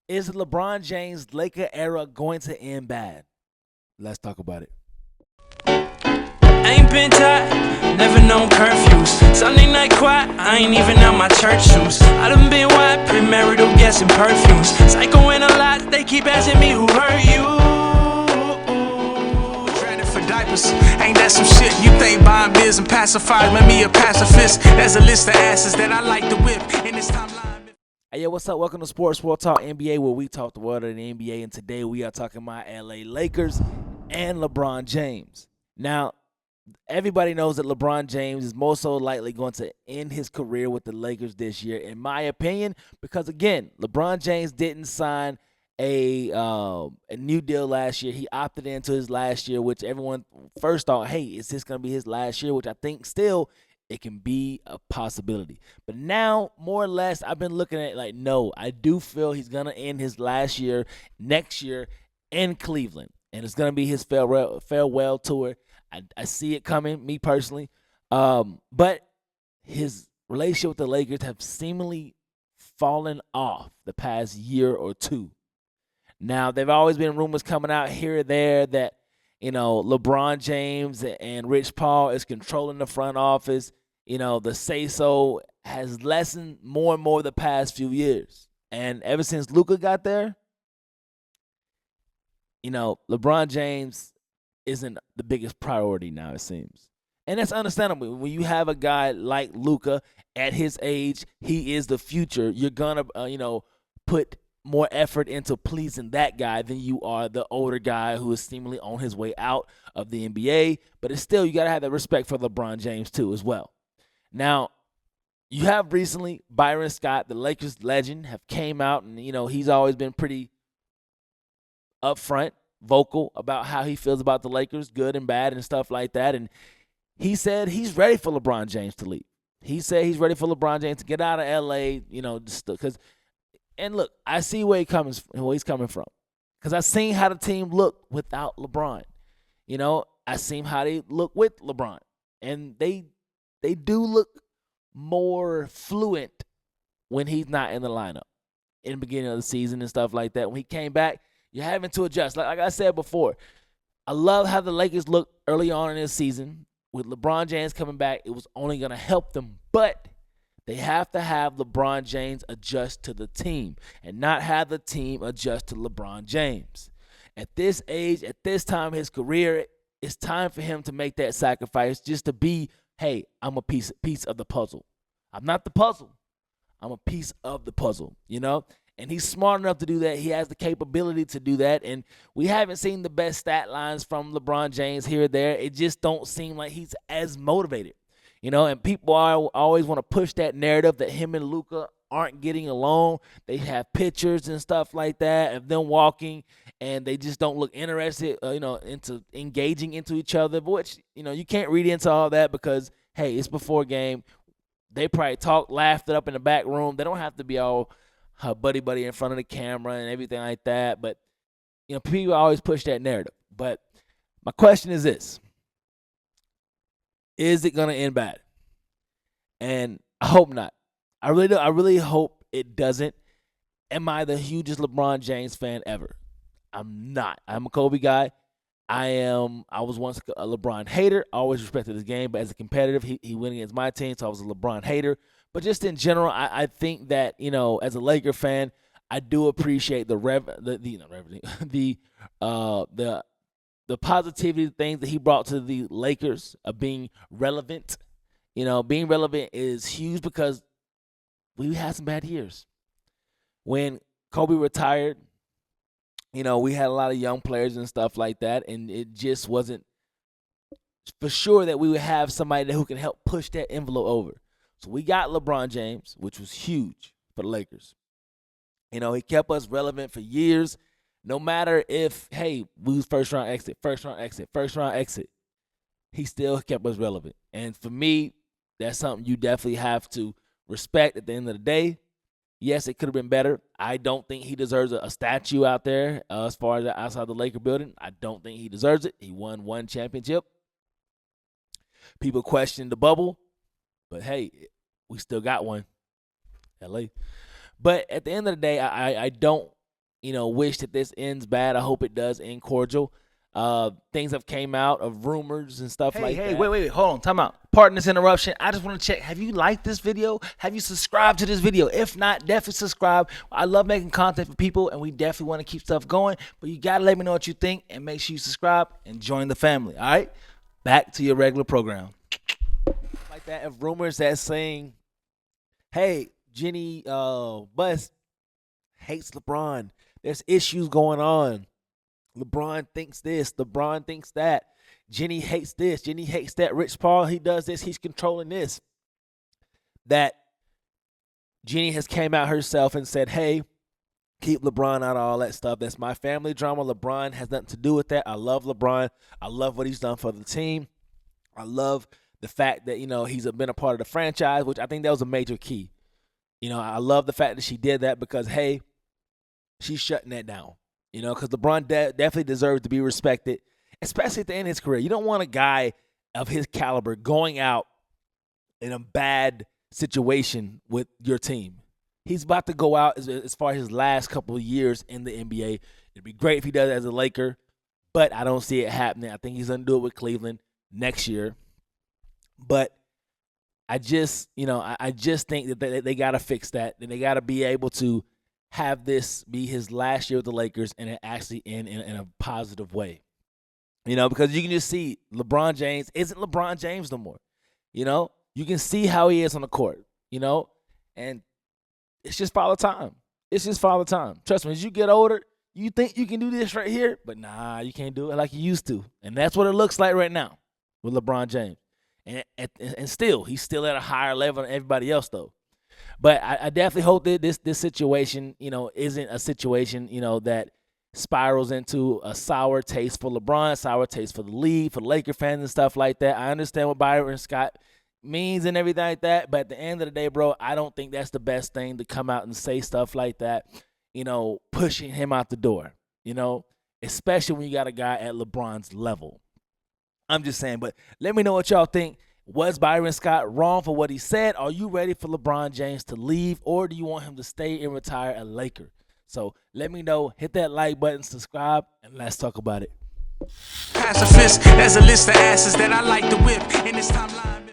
Is LeBron James' Laker era going to end bad? Let's talk about it. Ain't been tight, never known curfews. Sunday night quiet, I ain't even out my church shoes. I done been white, premarital guessing perfumes. Psychoing a lot, they keep asking me who hurt you. Traded for diapers, ain't that some shit? You think buying beers and pacifiers made me a pacifist? There's a list of asses that I like to whip in this timeline. Hey, yo, what's up? Welcome to Sports World Talk NBA, where we talk the world of the NBA. And today we are talking about LA Lakers and LeBron James. Now, everybody knows that LeBron James is most so likely going to end his career with the Lakers this year, in my opinion, because, again, LeBron James didn't sign a new deal last year. He opted into his last year, which everyone first thought, hey, is this going to be his last year, which I think still it can be a possibility. But now, more or less, I've been looking at it like, no, I do feel he's going to end his last year next year in Cleveland, and it's going to be his farewell tour. I see it coming, me personally. But his relationship with the Lakers have seemingly fallen off the past year or two. Now, there have always been rumors coming out here or there that, LeBron James and Rich Paul is controlling the front office. The say-so has lessened more and more the past few years. And ever since Luka got there, LeBron James isn't the biggest priority now, it seems. And that's understandable. When you have a guy like Luka at his age, he is the future. You're going to, put more effort into pleasing that guy than you are the older guy who is seemingly on his way out of the NBA. But it's still, you got to have that respect for LeBron James, too, as well. Now, you have recently Byron Scott, the Lakers legend, have came out, and, he's always been pretty upfront, vocal about how he feels about the Lakers, good and bad and stuff like that. And he said he's ready for LeBron James to leave. He said he's ready for LeBron James to get out of LA, because and look, I see where he's coming from. Because I seen how the team looked without LeBron. I seen how they look with LeBron. And they do look more fluent when he's not in the lineup in the beginning of the season and stuff like that. When he came back, you're having to adjust. Like I said before, I love how the Lakers looked early on in this season. With LeBron James coming back, it was only going to help them. But they have to have LeBron James adjust to the team and not have the team adjust to LeBron James. At this age, at this time of his career, it's time for him to make that sacrifice just to be, hey, I'm a piece of the puzzle. I'm not the puzzle. I'm a piece of the puzzle, And he's smart enough to do that. He has the capability to do that. And we haven't seen the best stat lines from LeBron James here or there. It just don't seem like he's as motivated. And people always want to push that narrative that him and Luka aren't getting along. They have pictures and stuff like that of them walking, and they just don't look interested, into engaging into each other, which, you can't read into all that because, hey, it's before game. They probably talk, laughed it up in the back room. They don't have to be all buddy in front of the camera and everything like that. But, people always push that narrative. But my question is this. Is it going to end bad? And I hope not. I really hope it doesn't. Am I the hugest LeBron James fan ever? I'm not. I'm a Kobe guy. I was once a LeBron hater. I always respected his game, but as a competitive, he went against my team, so I was a LeBron hater. But just in general, I think that, as a Laker fan, I do appreciate the the positivity things that he brought to the Lakers of being relevant. Being relevant is huge because we had some bad years. When Kobe retired, we had a lot of young players and stuff like that, and it just wasn't for sure that we would have somebody who can help push that envelope over. So we got LeBron James, which was huge for the Lakers. He kept us relevant for years. No matter if, hey, we was first round exit, he still kept us relevant. And for me, that's something you definitely have to respect at the end of the day. Yes, it could have been better. I don't think he deserves a statue out there as far as outside the Laker building. I don't think he deserves it. He won one championship. People question the bubble, but hey, we still got one. LA. But at the end of the day, I don't wish that this ends bad. I hope it does end cordial. Things have came out of rumors and stuff like that. Wait, hold on, time out. Pardon this interruption. I just want to check. Have you liked this video? Have you subscribed to this video? If not, definitely subscribe. I love making content for people, and we definitely want to keep stuff going. But you gotta let me know what you think, and make sure you subscribe and join the family. All right, back to your regular program. Like that, of rumors that's saying, "Hey, Jenny Buss hates LeBron. There's issues going on. LeBron thinks this. LeBron thinks that. Jenny hates this. Jenny hates that. Rich Paul, he does this. He's controlling this." That Jenny has came out herself and said, "Hey, keep LeBron out of all that stuff. That's my family drama. LeBron has nothing to do with that. I love LeBron. I love what he's done for the team. I love the fact that, he's been a part of the franchise," which I think that was a major key. I love the fact that she did that because, hey, she's shutting that down. Because LeBron definitely deserves to be respected, especially at the end of his career. You don't want a guy of his caliber going out in a bad situation with your team. He's about to go out as far as his last couple of years in the NBA. It'd be great if he does it as a Laker, but I don't see it happening. I think he's going to do it with Cleveland next year. But I just think that they got to fix that, and they got to be able to have this be his last year with the Lakers and it actually end in a positive way. Because you can just see LeBron James isn't LeBron James no more. You can see how he is on the court, and it's just father time. It's just father time. Trust me, as you get older, you think you can do this right here, but nah, you can't do it like you used to. And that's what it looks like right now with LeBron James. And still, he's still at a higher level than everybody else, though. But I definitely hope that this situation, isn't a situation, that spirals into a sour taste for LeBron, sour taste for the league, for the Laker fans and stuff like that. I understand what Byron Scott means and everything like that, but at the end of the day, bro, I don't think that's the best thing to come out and say stuff like that, pushing him out the door, especially when you got a guy at LeBron's level. I'm just saying, but let me know what y'all think. Was Byron Scott wrong for what he said? Are you ready for LeBron James to leave, or do you want him to stay and retire a Laker? So let me know. Hit that like button, subscribe, and let's talk about it. Pacifist, there's a list of asses that I like to whip in this timeline.